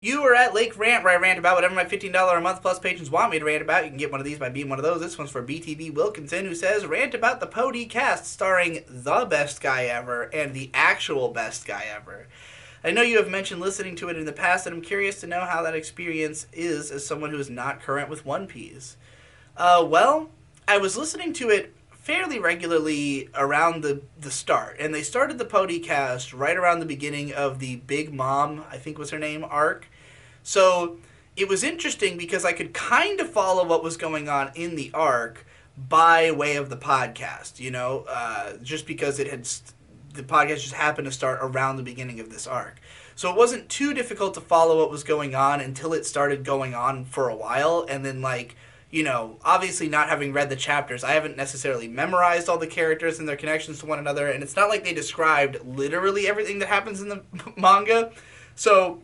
You are at Lake Rant, where I rant about whatever my $15 a month plus patrons want me to rant about. You can get one of these by being one of those. This one's for BTV Wilkinson, who says, rant about the podcast starring the best guy ever and the actual best guy ever. I know you have mentioned listening to it in the past, and I'm curious to know how that experience is as someone who is not current with One Piece. Well, I was listening to it fairly regularly around the start, and they started the podcast right around the beginning of the Big Mom, I think was her name, arc. So it was interesting because I could kind of follow what was going on in the arc by way of the podcast, just because the podcast just happened to start around the beginning of this arc. So it wasn't too difficult to follow what was going on until it started going on for a while, and then obviously not having read the chapters, I haven't necessarily memorized all the characters and their connections to one another, and it's not like they described literally everything that happens in the manga. So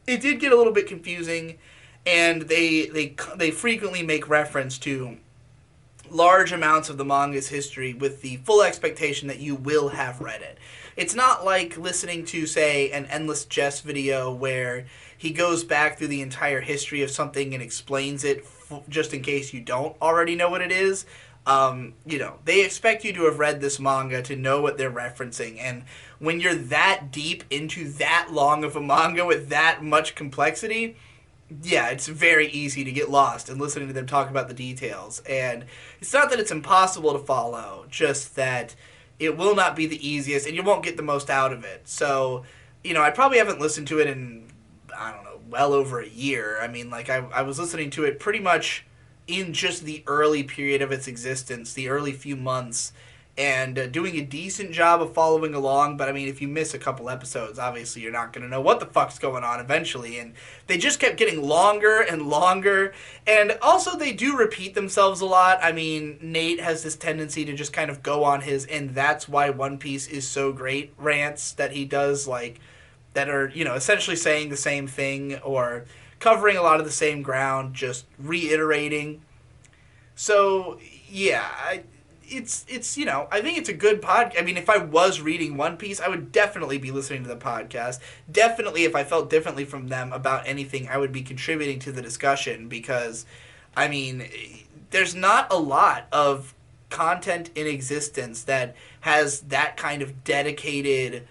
it did get a little bit confusing, and they frequently make reference to large amounts of the manga's history with the full expectation that you will have read it. It's not like listening to, say, an Endless Jest video where he goes back through the entire history of something and explains it just in case you don't already know what it is. They expect you to have read this manga to know what they're referencing, and when you're that deep into that long of a manga with that much complexity, yeah, it's very easy to get lost in listening to them talk about the details. And it's not that it's impossible to follow, just that it will not be the easiest, and you won't get the most out of it. So, I probably haven't listened to it in, I don't know, well over a year. I mean, I was listening to it pretty much in just the early period of its existence, the early few months, and doing a decent job of following along. But I mean, if you miss a couple episodes, obviously you're not going to know what the fuck's going on eventually. And they just kept getting longer and longer, and also they do repeat themselves a lot. I mean, Nate has this tendency to just kind of go on his, and that's why One Piece is so great, rants that he does, that are, essentially saying the same thing or covering a lot of the same ground, just reiterating. So yeah, I think it's a good podcast. I mean, if I was reading One Piece, I would definitely be listening to the podcast. Definitely, if I felt differently from them about anything, I would be contributing to the discussion because, I mean, there's not a lot of content in existence that has that kind of dedicated,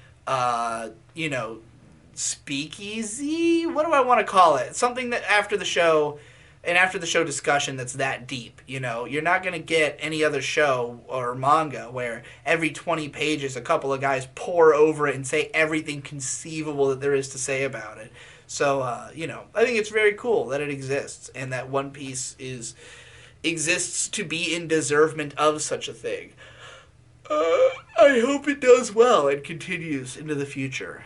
speakeasy? What do I want to call it? Something that after the show discussion that's that deep. You're not going to get any other show or manga where every 20 pages a couple of guys pour over it and say everything conceivable that there is to say about it. So, I think it's very cool that it exists and that One Piece exists to be in deservement of such a thing. I hope it does well and continues into the future.